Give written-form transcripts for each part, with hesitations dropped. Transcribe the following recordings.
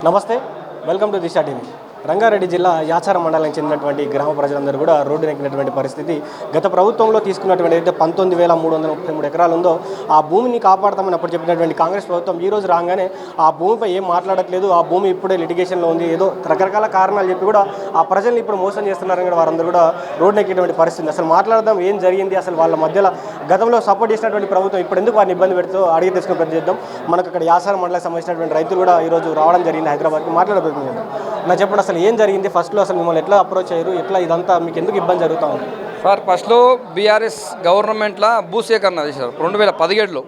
నమస్తే, welcome to Disha TV. Rangareddy జిల్లా యాచారం మండలానికి చెందినటువంటి గ్రామ ప్రజలందరూ కూడా రోడ్డునెక్కినటువంటి పరిస్థితి. గత ప్రభుత్వంలో తీసుకున్నటువంటి అయితే 19,333 ఎకరాలు ఉందో ఆ భూమిని కాపాడతామని అప్పుడు చెప్పినటువంటి కాంగ్రెస్ ప్రభుత్వం ఈ రోజు రాగానే ఆ భూమిపై ఏం మాట్లాడట్లేదు. ఆ భూమి ఇప్పుడే లిటిగేషన్లో ఉంది, ఏదో రకరకాల కారణాలు చెప్పి కూడా ఆ ప్రజల్ని ఇప్పుడు మోసం చేస్తున్నారని కూడా వారందరూ కూడా రోడ్డునెక్కినటువంటి పరిస్థితి. అసలు మాట్లాడదాం, ఏం జరిగింది, అసలు వాళ్ళ మధ్యలో గతంలో సపోర్ట్ చేసినటువంటి ప్రభుత్వం ఇప్పుడు ఎందుకు వారిని ఇబ్బంది పెడుతూ అడిగి తెలుసుకుని ప్రయత్నం చేద్దాం. మనకు అక్కడ యాచారం మండలానికి సంబంధించినటువంటి రైతులు కూడా ఈరోజు రావడం జరిగింది హైదరాబాద్కి. మాట్లాడే ప్రయత్నం చేద్దాం. నా చెప్పండి, అసలు ఏం జరిగింది ఫస్ట్లో, అసలు మిమ్మల్ని ఎట్లా అప్రోచ్ అయ్యారు, ఎట్లా ఇదంతా మీకు ఎందుకు ఇబ్బంది జరుగుతూ ఉంది? సార్, ఫస్ట్లో బీఆర్ఎస్ గవర్నమెంట్లో భూసేకరణ చేశారు 2017లో.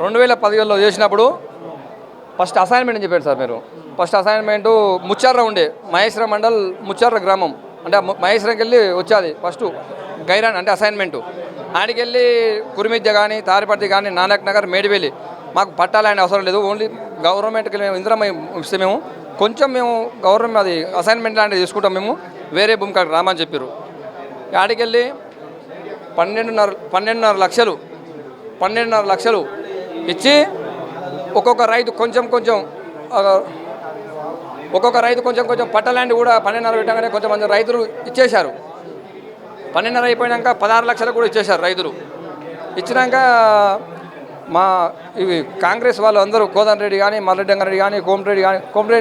2017లో చేసినప్పుడు ఫస్ట్ అసైన్మెంట్ అని చెప్పారు సార్. మీరు ఫస్ట్ అసైన్మెంటు ముచ్చార్ర ఉండే మహేశ్వర మండల్ ముచ్చార్ర గ్రామం అంటే మహేశ్వరంకి వెళ్ళి వచ్చేది ఫస్ట్ గైరాన్ అంటే అసైన్మెంటు. ఆడికి వెళ్ళి కురిమిద్య కానీ తారిపర్తి కానీ నానక్ నగర్ మేడివెల్లి మాకు పట్టాలని అవసరం లేదు, ఓన్లీ గవర్నమెంట్కి మేము ఇంద్రం ఇస్తే మేము కొంచెం మేము గవర్నమెంట్ అది అసైన్మెంట్ లాంటివి తీసుకుంటాం, మేము వేరే భూమి కాడికి రామని చెప్పారు. ఆడికి వెళ్ళి 12.5 లక్షలు ఇచ్చి ఒక్కొక్క రైతు కొంచెం పట్టలాంటి కూడా 12.5 పెట్టగానే కొంచెం రైతులు ఇచ్చేశారు. 12.5 అయిపోయాక 16 లక్షలు కూడా ఇచ్చేశారు రైతులు. ఇచ్చినాక మా ఇవి కాంగ్రెస్ వాళ్ళు అందరూ కోదండ రెడ్డి కానీ మల్లెడ్డి రెడ్డి కానీ కోమటిరెడ్డి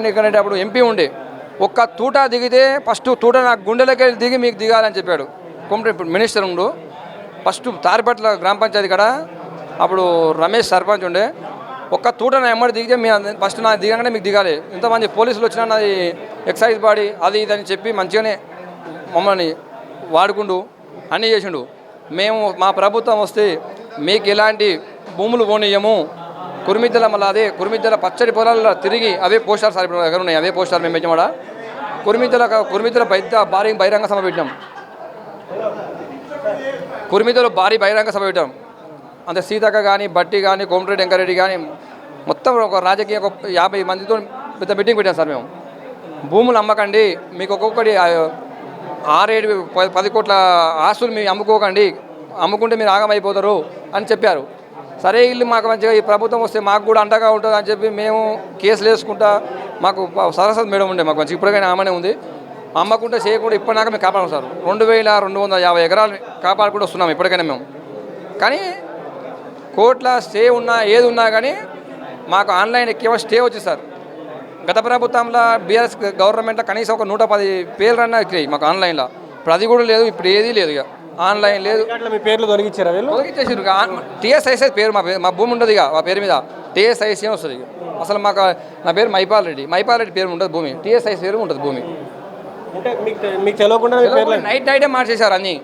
వెంకరెడ్డి అప్పుడు ఎంపీ ఉండే ఒక్క తూట దిగితే ఫస్ట్ తూట నాకు గుండెలకి దిగి మీకు దిగాలని చెప్పాడు. కోమటిరెడ్డి మినిస్టర్ ఉండు ఫస్ట్ తారిపట్ల గ్రామ పంచాయతీ కాడ అప్పుడు రమేష్ సర్పంచ్ ఉండే ఒక్క తూట నా ఎమ్మడి దిగితే మీ ఫస్ట్ నా దిగగానే మీకు దిగాలి. ఇంతమంది పోలీసులు వచ్చినా నాది ఎక్సైజ్ బాడీ అది ఇదని చెప్పి మంచిగానే మమ్మల్ని వాడుకుంటూ అన్నీ చేసిండు. మేము మా ప్రభుత్వం వస్తే మీకు ఎలాంటి భూములు పోనీయము, కురిమిద్దల మళ్ళీ అదే కురిమిద్దల పచ్చడి పొలాల్లో తిరిగి అవే పోస్టార్ సార్ ఇప్పుడు దగ్గర ఉన్నాయి, అవే పోస్టార్ మేము పెట్టాం. కురిమిద్దల భారీ బహిరంగ సభ పెట్టాం. కురిమిద్దలు భారీ బహిరంగ సభ పెట్టాం. అంతే సీతక్క కానీ బట్టి కానీ కోమటిరెడ్డి వెంకరెడ్డి కానీ మొత్తం ఒక రాజకీయ 50 మందితో పెద్ద మీటింగ్ పెట్టాం సార్. మేము భూములు అమ్మకండి, మీకు ఒక్కొక్కటి 6-10 కోట్ల ఆస్తులు మీరు అమ్ముకోకండి, అమ్ముకుంటే మీరు ఆగమైపోతారు అని చెప్పారు. సరే ఇల్లు మాకు మంచిగా ఈ ప్రభుత్వం వస్తే మాకు కూడా అండగా ఉంటుంది అని చెప్పి మేము కేసులు వేసుకుంటా మాకు సరస్వతి మేడం ఉండే మాకు మంచిగా ఇప్పటికైనా ఆమెనే ఉంది. అమ్మకుంటే చేయకుండా ఇప్పటిదాకా మేము కాపాడు సార్ 2,250 ఎకరాలు కాపాడుకుంటూ వస్తున్నాం ఇప్పటికైనా మేము. కానీ కోట్ల స్టే ఉన్నా ఏది ఉన్నా కానీ మాకు ఆన్లైన్ ఎక్కేమో స్టే వచ్చింది సార్. గత ప్రభుత్వంలో బీఆర్ఎస్ గవర్నమెంట్లో కనీసం ఒక 110 పేర్లన్నా ఎక్కాయి మాకు ఆన్లైన్లో. ఇప్పుడు అది కూడా లేదు, ఇప్పుడు ఏదీ లేదు. ఇక ఆన్లైన్ లేదు. మీ పేర్లు తొలగించారు, తొలగించేసారు. టీఎస్ఐసీ పేరు మా భూమి ఉండదు, ఇక మా పేరు మీద టీఎస్ఐసీ వస్తుంది. ఇక అసలు మాకు నా పేరు మైపాల్ రెడ్డి పేరు ఉంటుంది భూమి, టీఎస్ఐసీ పేరు ఉంటుంది భూమి. మీకు తెలియకుండా నైటే మార్చేశారు అన్నీ.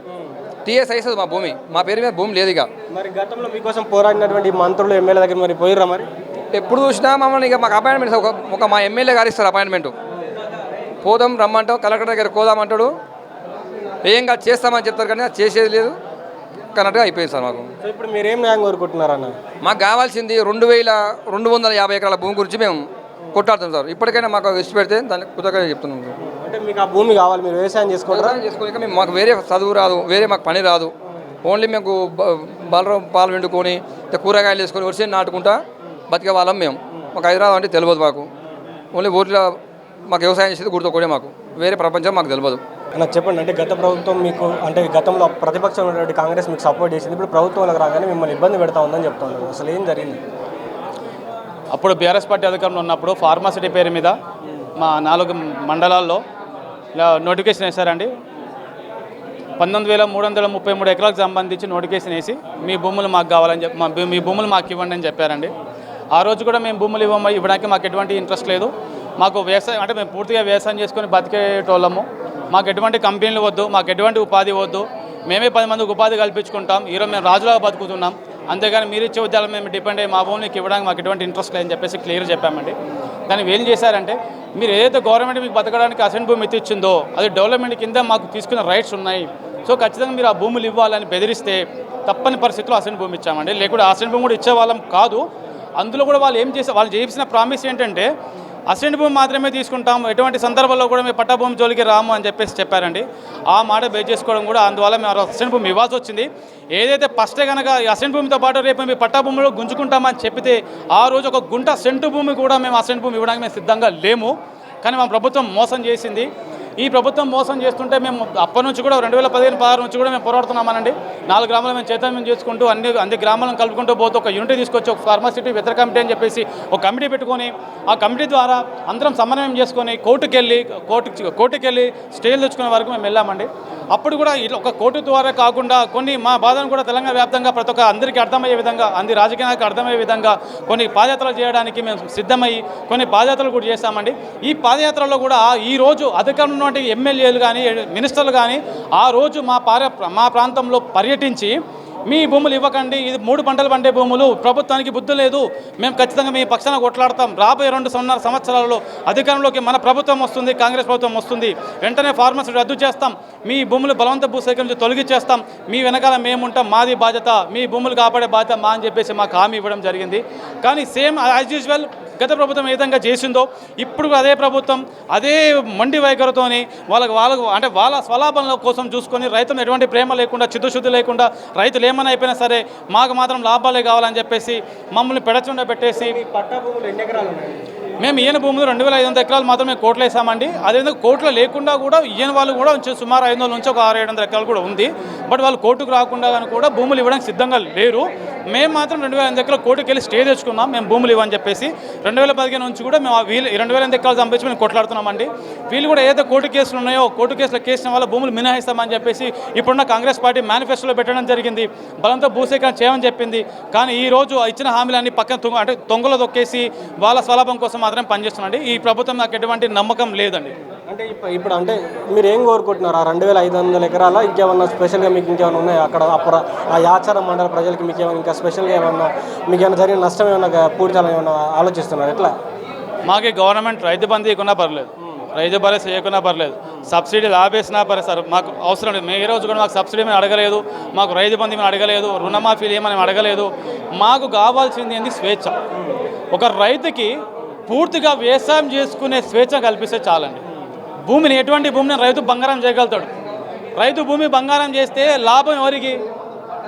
టీఎస్ఐసీ మా భూమి, మా పేరు మీద భూమి లేదు. ఇక మరి గతంలో మీకోసం పోరాడినటువంటి మంత్రులు ఎమ్మెల్యే దగ్గర మరి పోయిర్రా? మరి ఎప్పుడు చూసినా మమ్మల్ని ఇక మాకు అపాయింట్మెంట్ ఒక మా ఎమ్మెల్యే గారు ఇస్తారు అపాయింట్మెంట్. పోదాం రమ్మంటాం, కలెక్టర్ దగ్గర పోదామంటాడు, ఏం కాదు చేస్తామని చెప్తారు కానీ అది చేసేది లేదు. కరెక్ట్గా అయిపోయింది సార్ మాకు. ఇప్పుడు మీరేం న్యాయం కోరుకుంటున్నారన్న? మాకు కావాల్సింది 2,250 ఎకరాల భూమి గురించి మేము కొట్టాడుతాం సార్. ఇప్పటికైనా మాకు ఇష్ట పెడితే దాన్ని కృతజ్ఞత చెప్తున్నాం. అంటే మీకు ఆ భూమి కావాలి, మీరు వ్యవసాయం చేసుకోవాలి. మేము మాకు వేరే చదువు రాదు, వేరే మాకు పని రాదు. ఓన్లీ మేము బలరం పాలు వండుకొని కూరగాయలు వేసుకొని వరిసే నాటుకుంటా బతికే వాళ్ళం మేము. మాకు హైదరాబాద్ అంటే తెలియదు మాకు. ఓన్లీ ఊరిలో మాకు వ్యవసాయం చేసేది గుర్తుకోడే మాకు, వేరే ప్రపంచం మాకు తెలియదు. నాకు చెప్పండి, అంటే గత ప్రభుత్వం మీకు అంటే గతంలో ప్రతిపక్షం ఉన్నటువంటి కాంగ్రెస్ మీకు సపోర్ట్ చేసింది, ఇప్పుడు ప్రభుత్వంలోకి రాగానే మిమ్మల్ని ఇబ్బంది పెడతా ఉందని చెప్తా ఉన్నారు. అసలు ఏం జరిగింది? అప్పుడు బీఆర్ఎస్ పార్టీ అధికారంలో ఉన్నప్పుడు ఫార్మాసిటీ పేరు మీద మా 4 మండలాల్లో ఇలా నోటిఫికేషన్ వేశారండి. 19,333 ఎకరాలకు సంబంధించి నోటిఫికేషన్ వేసి మీ భూములు మాకు కావాలని చెప్పి మీ భూములు మాకు ఇవ్వండి అని చెప్పారండి. ఆ రోజు కూడా మేము భూములు ఇవ్వడానికి మాకు ఎటువంటి ఇంట్రెస్ట్ లేదు. మాకు వ్యవసాయం అంటే మేము పూర్తిగా వ్యవసాయం చేసుకొని బతికేటోళ్ళము. మాకు ఎటువంటి కంపెనీలు వద్దు, మాకు ఎటువంటి ఉపాధి వద్దు, మేమే 10 మందికి ఉపాధి కల్పించుకుంటాం. ఈరోజు మేము రాజులాగా బతుకుతున్నాం. అంతేగాని మీరు ఇచ్చే ఉద్యోగాలు మేము డిపెండ్ అయ్యి మా భూమికి ఇవ్వడానికి మాకు ఎటువంటి ఇంట్రెస్ట్ లేదని చెప్పేసి క్లియర్ చెప్పామండి. దాన్ని ఏం చేశారంటే, మీరు ఏదైతే గవర్నమెంట్ మీకు బతకడానికి అసైన్ భూమి ఇచ్చిందో అది డెవలప్మెంట్ కింద మాకు తీసుకున్న రైట్స్ ఉన్నాయి. సో ఖచ్చితంగా మీరు ఆ భూములు ఇవ్వాలని బెదిరిస్తే తప్పని పరిస్థితుల్లో అసైన్ భూమి ఇచ్చామండి. లేకుంటే అసైన్ భూమి కూడా ఇచ్చే వాళ్ళం కాదు. అందులో కూడా వాళ్ళు ఏం చేసే వాళ్ళు చేసిన ప్రామిస్ ఏంటంటే అసెంట్ భూమి మాత్రమే తీసుకుంటాము, ఎటువంటి సందర్భంలో కూడా మేము పట్టా భూమి జోలికి రాము అని చెప్పారండి. ఆ మాట బేస్ చేసుకోవడం కూడా అందువల్ల మేము అసెంట్ భూమి ఇవ్వాల్సి వచ్చింది. ఏదైతే ఫస్టే కనుక అసెంట్ భూమితో పాటు రేపు మేము పట్టా భూమిలో గుంజుకుంటామని చెప్పితే ఆ రోజు ఒక గుంట సెంటు భూమి కూడా మేము అసెంట్ భూమి ఇవ్వడానికి మేము సిద్ధంగా లేము. కానీ మా ప్రభుత్వం మోసం చేసింది. ఈ ప్రభుత్వం మోసం చేస్తుంటే మేము అప్పటి నుంచి కూడా 2015-16 నుంచి కూడా మేము పోరాడుతున్నామనండి. 4 గ్రామాలు మేము చైతన్యం చేసుకుంటూ అన్ని గ్రామాలను కలుపుకుంటూ పోతూ ఒక యూనిటీ తీసుకొచ్చి ఒక ఫార్మాసిటీ వ్యతిరేక కమిటీ అని చెప్పేసి ఒక కమిటీ పెట్టుకొని ఆ కమిటీ ద్వారా అందరం సమన్వయం చేసుకొని కోర్టుకెళ్ళి స్టేలు తెచ్చుకునే వరకు మేము వెళ్ళామండి. అప్పుడు కూడా ఒక కోర్టు ద్వారా కాకుండా కొన్ని మా బాధను కూడా తెలంగాణ వ్యాప్తంగా ప్రతి ఒక్క అందరికీ అర్థమయ్యే విధంగా, అన్ని రాజకీయ నాయకులకు అర్థమయ్యే విధంగా కొన్ని పాదయాత్రలు చేయడానికి మేము సిద్ధమయ్యి కొన్ని పాదయాత్రలు కూడా చేస్తామండి. ఈ పాదయాత్రలో కూడా ఈరోజు అధికారంలో ఉన్నటువంటి ఎమ్మెల్యేలు కానీ మినిస్టర్లు కానీ ఆ రోజు మా ప్రాంతంలో పర్యటించి మీ భూములు ఇవ్వకండి, ఇది 3 పంటలు పండే భూములు, ప్రభుత్వానికి బుద్ధి లేదు, మేము ఖచ్చితంగా మీ పక్షాన కొట్లాడతాం, రాబోయే 2 సంవత్సరాలలో అధికారంలోకి మన ప్రభుత్వం వస్తుంది, కాంగ్రెస్ ప్రభుత్వం వస్తుంది, వెంటనే ఫార్మర్స్ రద్దు చేస్తాం, మీ భూములు బలవంత భూసేకరణ నుంచి తొలగించేస్తాం, మీ వెనకాల మేముంటాం, మాది బాధ్యత, మీ భూములు కాపాడే బాధ్యత మా అని చెప్పేసి మాకు హామీ ఇవ్వడం జరిగింది. కానీ సేమ్ యాజ్ యూజువల్ గత ప్రభుత్వం ఏ విధంగా చేసిందో ఇప్పుడు అదే ప్రభుత్వం అదే మొండి వైఖరితోని వాళ్ళ స్వలాభం కోసం చూసుకొని రైతులను ఎటువంటి ప్రేమ లేకుండా చిత్తశుద్ధి లేకుండా రైతులు ఏమైనా అయిపోయినా సరే మాకు మాత్రం లాభాలే కావాలని చెప్పేసి మమ్మల్ని పెడచుండ పెట్టేసి పట్టా భూములు ఎన్ని ఎకరాలు ఉన్నాయి? మేము ఈయన భూములు 2500 ఎకరాలు మాత్రమే కోట్లు వేసామండి. అదేవిధంగా కోర్టులో లేకుండా కూడా ఈయన వాళ్ళు కూడా సుమారు 500 నుంచి ఒక 600-700 ఎకరాలు కూడా ఉంది. బట్ వాళ్ళు కోర్టుకు రాకుండా కానీ కూడా భూములు ఇవ్వడానికి సిద్ధంగా లేరు. మేము మాత్రం 2500 ఎకరాలు కోర్టుకు వెళ్ళి స్టే తెచ్చుకున్నాం, మేము భూములు ఇవ్వని చెప్పేసి. 2015 నుంచి కూడా మేము 2500 ఎకరాలు సంపాదించి మేము కొట్లాడుతున్నామండి. వీళ్ళు కూడా ఏదైతే కోర్టు కేసులు ఉన్నాయో కోర్టు కేసులో కేసిన వాళ్ళ భూములు మినహాయిస్తామని చెప్పేసి ఇప్పుడున్న కాంగ్రెస్ పార్టీ మేనిఫెస్టోలో పెట్టడం జరిగింది. బలంతో భూసేకరణ చేయమని చెప్పింది. కానీ ఈ రోజు ఇచ్చిన హామీలన్నీ పక్కన తొంగలో తొక్కేసి వాళ్ళ స్వలాభం కోసం మాత్రం పనిచేస్తున్నాండి. ఈ ప్రభుత్వం నాకు ఎటువంటి నమ్మకం లేదండి. అంటే ఇప్పుడు అంటే మీరు ఏం కోరుకుంటున్నారు? ఆ 2500 ఎకరాల ఇంకేమన్నా స్పెషల్గా మీకు ఇంకేమైనా ఉన్నాయా అక్కడ ఆ యాచారం మండల ప్రజలకి మీకు ఏమైనా ఇంకా స్పెషల్గా మీకు ఏమైనా జరిగిన నష్టం ఏమైనా పూడ్చాలని ఏమైనా ఆలోచిస్తున్నారు? ఎట్లా? మాకు గవర్నమెంట్ రైతు బంధు ఇవ్వకున్నా పర్లేదు, రైతు భరోసా చేయకున్నా పర్లేదు, సబ్సిడీ లాభేసినా పర్లేదు సార్, మాకు అవసరం లేదు. మేము ఏ రోజు కూడా మాకు సబ్సిడీ మేము అడగలేదు, మాకు రైతు బంధు మేము అడగలేదు, రుణమాఫీలు ఏమని అడగలేదు. మాకు కావాల్సింది ఏంటి? స్వేచ్ఛ. ఒక రైతుకి పూర్తిగా వ్యవసాయం చేసుకునే స్వేచ్ఛ కల్పిస్తే చాలండి. భూమిని ఎటువంటి భూమిని రైతు బంగారం చేయగలుగుతాడు. రైతు భూమి బంగారం చేస్తే లాభం ఎవరికి?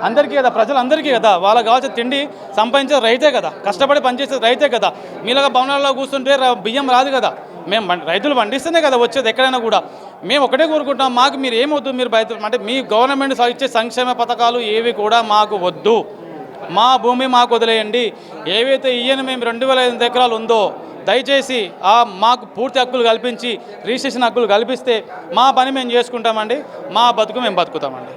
అందరికీ కదా, ప్రజలందరికీ కదా. వాళ్ళకి కావాల్సిన తిండి సంపాదించేది రైతే కదా, కష్టపడి పనిచేసేది రైతే కదా. మీలాగా భవనాల్లో కూర్చుంటే బియ్యం రాదు కదా. మేము రైతులు పండిస్తేనే కదా వచ్చేది ఎక్కడైనా కూడా. మేము ఒకటే కోరుకుంటాం, మాకు మీరు ఏమొద్దు, మీరు అంటే మీ గవర్నమెంట్ ఇచ్చే సంక్షేమ పథకాలు ఏవి కూడా మాకు వద్దు, మా భూమి మాకు వదిలేయండి. ఏవైతే ఈయన మేము 2500 ఎకరాలు ఉందో దయచేసి మాకు పూర్తి హక్కులు కల్పించి రిజిస్ట్రేషన్ హక్కులు కల్పిస్తే మా పని మేము చేసుకుంటామండి, మా బతుకు మేము బతుకుతామండి.